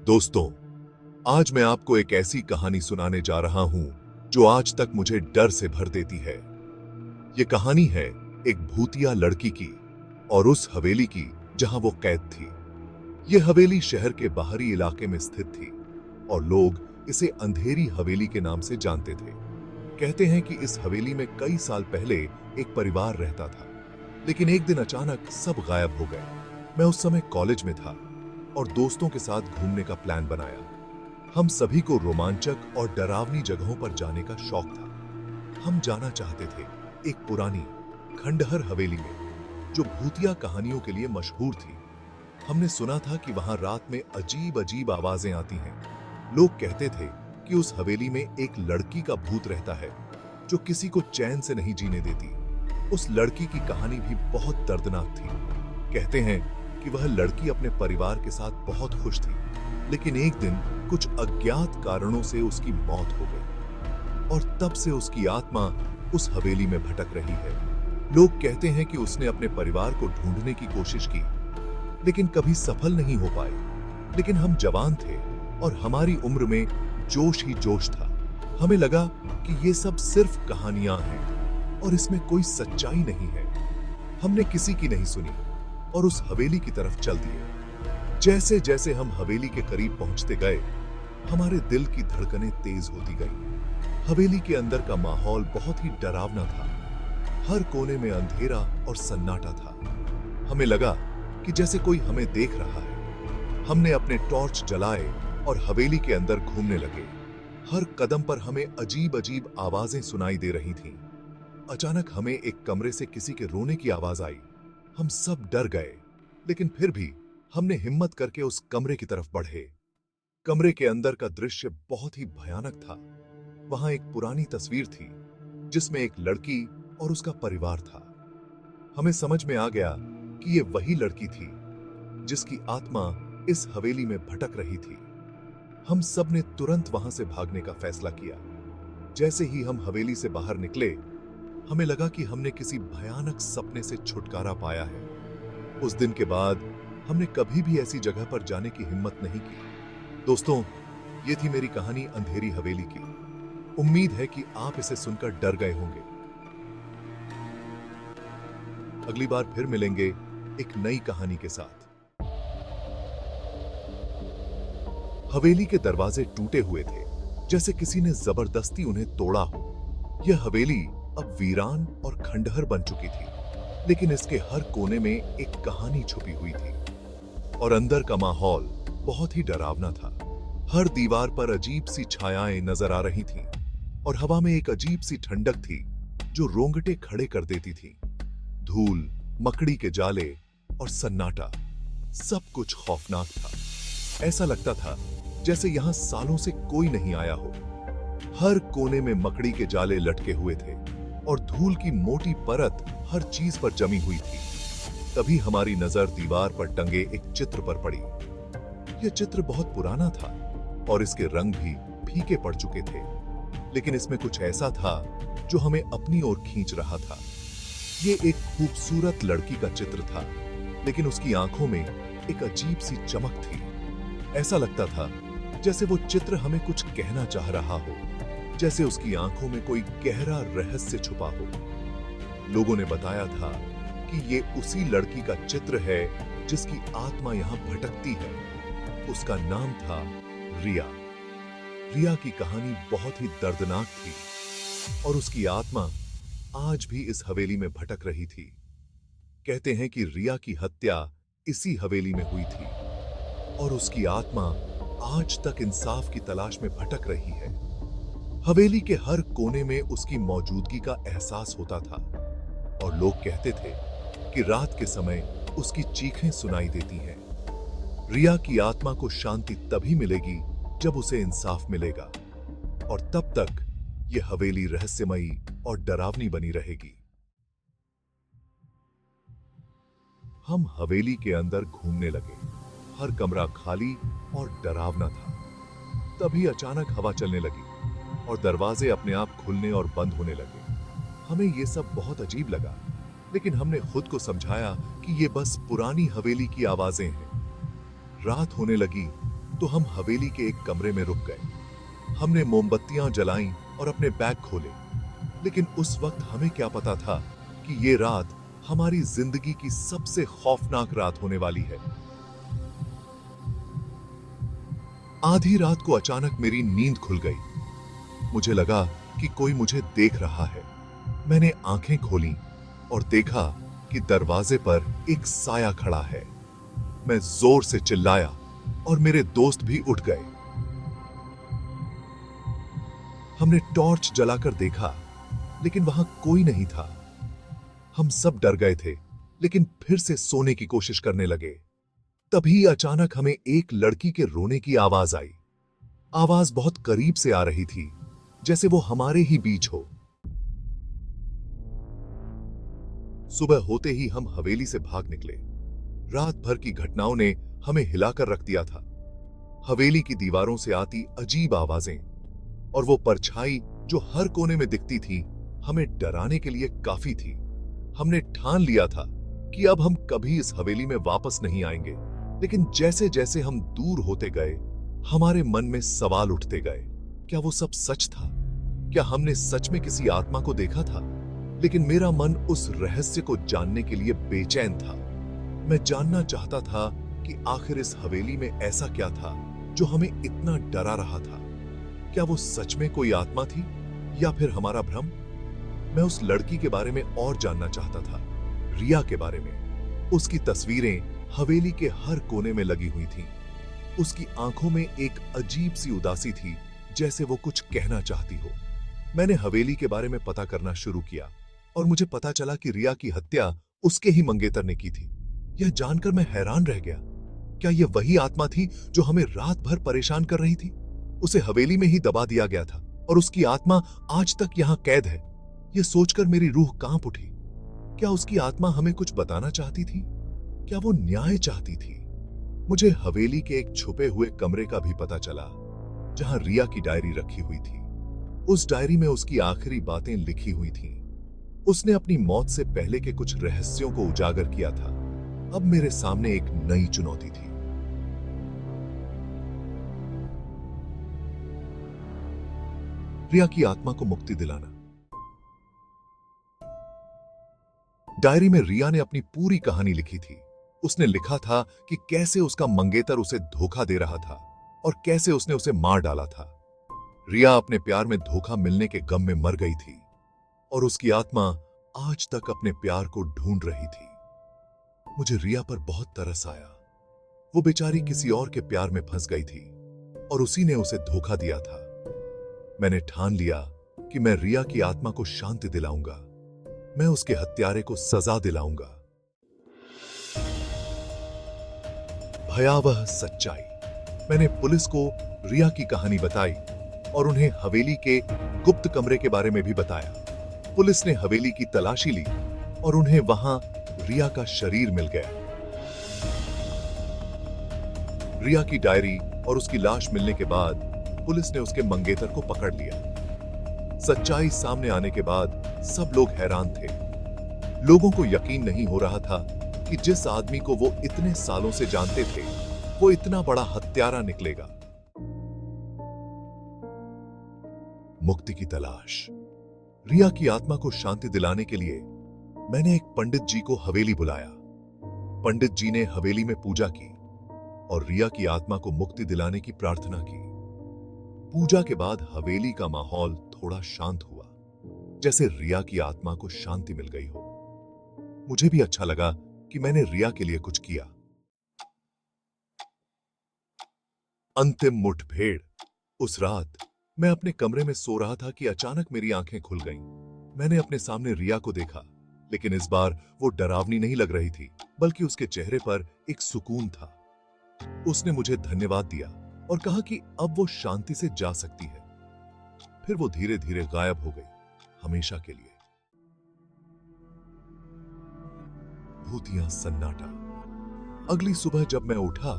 दोस्तों, आज मैं आपको एक ऐसी कहानी सुनाने जा रहा हूं जो आज तक मुझे डर से भर देती है। ये कहानी है एक भूतिया लड़की की और उस हवेली की जहां वो कैद थी। ये हवेली शहर के बाहरी इलाके में स्थित थी और लोग इसे अंधेरी हवेली के नाम से जानते थे। कहते हैं कि इस हवेली में कई साल पहले एक परिवार रहता था, लेकिन एक दिन अचानक सब गायब हो गए। मैं उस समय कॉलेज में था और दोस्तों के साथ घूमने का प्लान बनाया। हम सभी को रोमांचक और डरावनी जगहों पर जाने का शौक था। हम जाना चाहते थे एक पुरानी खंडहर हवेली में जो भूतिया कहानियों के लिए मशहूर थी। हमने सुना था कि वहां रात में अजीब अजीब आवाजें आती हैं। लोग कहते थे कि उस हवेली में एक लड़की का भूत रहता है जो किसी को चैन से नहीं जीने देती। उस लड़की की कहानी भी बहुत दर्दनाक थी। कहते हैं कि वह लड़की अपने परिवार के साथ बहुत खुश थी, लेकिन एक दिन कुछ अज्ञात कारणों से उसकी मौत हो गई और तब से उसकी आत्मा उस हवेली में भटक रही है। लोग कहते हैं कि उसने अपने परिवार को ढूंढने की कोशिश की, लेकिन कभी सफल नहीं हो पाई। लेकिन हम जवान थे और हमारी उम्र में जोश ही जोश था। हमें लगा कि ये सब सिर्फ कहानियां हैं और इसमें कोई सच्चाई नहीं है। हमने किसी की नहीं सुनी और उस हवेली की तरफ चल दिए। जैसे जैसे हम हवेली के करीब पहुंचते गए, हमारे दिल की धड़कनें तेज होती गईं। हवेली के अंदर का माहौल बहुत ही डरावना था। हर कोने में अंधेरा और सन्नाटा था। हमें लगा कि जैसे कोई हमें देख रहा है। हमने अपने टॉर्च जलाए और हवेली के अंदर घूमने लगे। हर कदम पर हमें अजीब अजीब आवाजें सुनाई दे रही थीं। अचानक हमें एक कमरे से किसी के रोने की आवाज आई। हम सब डर गए, लेकिन फिर भी हमने हिम्मत करके उस कमरे की तरफ बढ़े। कमरे के अंदर का दृश्य बहुत ही भयानक था। वहां एक पुरानी तस्वीर थी जिसमें एक लड़की और उसका परिवार था। हमें समझ में आ गया कि ये वही लड़की थी जिसकी आत्मा इस हवेली में भटक रही थी। हम सब ने तुरंत वहां से भागने का फैसला किया। जैसे ही हम हवेली से बाहर निकले, हमें लगा कि हमने किसी भयानक सपने से छुटकारा पाया है। उस दिन के बाद हमने कभी भी ऐसी जगह पर जाने की हिम्मत नहीं की। दोस्तों, ये थी मेरी कहानी अंधेरी हवेली की। उम्मीद है कि आप इसे सुनकर डर गए होंगे। अगली बार फिर मिलेंगे एक नई कहानी के साथ। हवेली के दरवाजे टूटे हुए थे, जैसे किसी ने जबरदस्ती उन्हें तोड़ा हो। यह हवेली अब वीरान और खंडहर बन चुकी थी, लेकिन इसके हर कोने में एक कहानी छुपी हुई थी और अंदर का माहौल बहुत ही डरावना था। हर दीवार पर अजीब सी छायाएं नजर आ रही थीं और हवा में एक अजीब सी ठंडक थी जो रोंगटे खड़े कर देती थी। धूल, मकड़ी के जाले और सन्नाटा, सब कुछ खौफनाक था। ऐसा लगता था जैसे यहां सालों से कोई नहीं आया हो। हर कोने में मकड़ी के जाले लटके हुए थे और धूल की मोटी परत हर चीज पर जमी हुई थी। तभी हमारी नजर दीवार पर टंगे एक चित्र पर पड़ी। यह चित्र बहुत पुराना था और इसके रंग भी फीके पड़ चुके थे, लेकिन इसमें कुछ ऐसा था जो हमें अपनी ओर खींच रहा था। ये एक खूबसूरत लड़की का चित्र था, लेकिन उसकी आंखों में एक अजीब सी चमक थी। ऐसा लगता था जैसे वो चित्र हमें कुछ कहना चाह रहा हो, जैसे उसकी आंखों में कोई गहरा रहस्य छुपा हो। लोगों ने बताया था कि ये उसी लड़की का चित्र है जिसकी आत्मा यहां भटकती है। उसका नाम था रिया। रिया की कहानी बहुत ही दर्दनाक थी और उसकी आत्मा आज भी इस हवेली में भटक रही थी। कहते हैं कि रिया की हत्या इसी हवेली में हुई थी और उसकी आत्मा आज तक इंसाफ की तलाश में भटक रही है। हवेली के हर कोने में उसकी मौजूदगी का एहसास होता था और लोग कहते थे कि रात के समय उसकी चीखें सुनाई देती हैं। रिया की आत्मा को शांति तभी मिलेगी जब उसे इंसाफ मिलेगा, और तब तक यह हवेली रहस्यमयी और डरावनी बनी रहेगी। हम हवेली के अंदर घूमने लगे। हर कमरा खाली और डरावना था। तभी अचानक हवा चलने लगी और दरवाजे अपने आप खुलने और बंद होने लगे। हमें यह सब बहुत अजीब लगा, लेकिन हमने खुद को समझाया कि ये बस पुरानी हवेली की आवाजें हैं। रात होने लगी तो हम हवेली के एक कमरे में रुक गए। हमने मोमबत्तियां जलाईं और अपने बैग खोले, लेकिन उस वक्त हमें क्या पता था कि ये रात हमारी जिंदगी की सबसे खौफनाक रात होने वाली है। आधी रात को अचानक मेरी नींद खुल गई। मुझे लगा कि कोई मुझे देख रहा है। मैंने आंखें खोलीं और देखा कि दरवाजे पर एक साया खड़ा है। मैं जोर से चिल्लाया और मेरे दोस्त भी उठ गए। हमने टॉर्च जलाकर देखा, लेकिन वहां कोई नहीं था। हम सब डर गए थे, लेकिन फिर से सोने की कोशिश करने लगे। तभी अचानक हमें एक लड़की के रोने की आवाज आई। आवाज बहुत करीब से आ रही थी, जैसे वो हमारे ही बीच हो। सुबह होते ही हम हवेली से भाग निकले। रात भर की घटनाओं ने हमें हिलाकर रख दिया था। हवेली की दीवारों से आती अजीब आवाजें और वो परछाई जो हर कोने में दिखती थी, हमें डराने के लिए काफी थी। हमने ठान लिया था कि अब हम कभी इस हवेली में वापस नहीं आएंगे। लेकिन जैसे जैसे हम दूर होते गए, हमारे मन में सवाल उठते गए। क्या वो सब सच था? क्या हमने सच में किसी आत्मा को देखा था? लेकिन मेरा मन उस रहस्य को जानने के लिए बेचैन था। मैं जानना चाहता था कि आखिर इस हवेली में ऐसा क्या था जो हमें इतना डरा रहा था। क्या वो सच में कोई आत्मा थी या फिर हमारा भ्रम? मैं उस लड़की के बारे में और जानना चाहता था, रिया के बारे में। उसकी तस्वीरें हवेली के हर कोने में लगी हुई थीं। उसकी आंखों में एक अजीब सी उदासी थी, जैसे वो कुछ कहना चाहती हो। मैंने हवेली के बारे में पता करना शुरू किया और मुझे पता चला कि रिया की हत्या उसके ही मंगेतर ने की थी। यह जानकर मैं हैरान रह गया। क्या यह वही आत्मा थी जो हमें रात भर परेशान कर रही थी? उसे हवेली में ही दबा दिया गया था और उसकी आत्मा आज तक यहां कैद है। यह सोचकर मेरी रूह कांप उठी। क्या उसकी आत्मा हमें कुछ बताना चाहती थी? क्या वो न्याय चाहती थी? मुझे हवेली के एक छुपे हुए कमरे का भी पता चला, जहां रिया की डायरी रखी हुई थी। उस डायरी में उसकी आखिरी बातें लिखी हुई थीं। उसने अपनी मौत से पहले के कुछ रहस्यों को उजागर किया था। अब मेरे सामने एक नई चुनौती थी। रिया की आत्मा को मुक्ति दिलाना। डायरी में रिया ने अपनी पूरी कहानी लिखी थी। उसने लिखा था कि कैसे उसका मंगेतर उसे धोखा दे रहा था और कैसे उसने उसे मार डाला था। रिया अपने प्यार में धोखा मिलने के गम में मर गई थी और उसकी आत्मा आज तक अपने प्यार को ढूंढ रही थी। मुझे रिया पर बहुत तरस आया। वो बेचारी किसी और के प्यार में फंस गई थी और उसी ने उसे धोखा दिया था। मैंने ठान लिया कि मैं रिया की आत्मा को शांति दिलाऊंगा। मैं उसके हत्यारे को सजा दिलाऊंगा। भयावह सच्चाई। मैंने पुलिस को रिया की कहानी बताई और उन्हें हवेली के गुप्त कमरे के बारे में भी बताया। पुलिस ने हवेली की तलाशी ली और उन्हें वहां रिया का शरीर मिल गया। रिया की डायरी और उसकी लाश मिलने के बाद पुलिस ने उसके मंगेतर को पकड़ लिया। सच्चाई सामने आने के बाद सब लोग हैरान थे। लोगों को यकीन नहीं हो रहा था कि जिस आदमी को वो इतने सालों से जानते थे, वो इतना बड़ा हत्यारा निकलेगा। मुक्ति की तलाश। रिया की आत्मा को शांति दिलाने के लिए मैंने एक पंडित जी को हवेली बुलाया। पंडित जी ने हवेली में पूजा की और रिया की आत्मा को मुक्ति दिलाने की प्रार्थना की। पूजा के बाद हवेली का माहौल थोड़ा शांत हुआ, जैसे रिया की आत्मा को शांति मिल गई हो। मुझे भी अच्छा लगा कि मैंने रिया के लिए कुछ किया। अंतिम मुठभेड़। उस रात मैं अपने कमरे में सो रहा था कि अचानक मेरी आंखें खुल गईं। मैंने अपने सामने रिया को देखा, लेकिन इस बार वो डरावनी नहीं लग रही थी, बल्कि उसके चेहरे पर एक सुकून था। उसने मुझे धन्यवाद दिया और कहा कि अब वो शांति से जा सकती है। फिर वो धीरे धीरे गायब हो गई, हमेशा के लिए। भूतिया सन्नाटा। अगली सुबह जब मैं उठा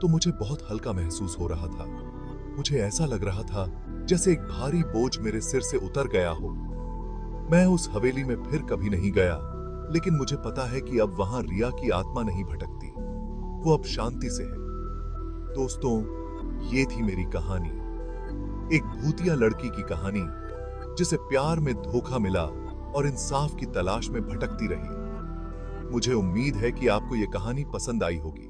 तो मुझे बहुत हल्का महसूस हो रहा था। मुझे ऐसा लग रहा था जैसे एक भारी बोझ मेरे सिर से उतर गया हो। मैं उस हवेली में फिर कभी नहीं गया, लेकिन मुझे पता है कि अब वहां रिया की आत्मा नहीं भटकती, वो अब शांति से है। दोस्तों, ये थी मेरी कहानी, एक भूतिया लड़की की कहानी जिसे प्यार में धोखा मिला और इंसाफ की तलाश में भटकती रही। मुझे उम्मीद है कि आपको यह कहानी पसंद आई होगी।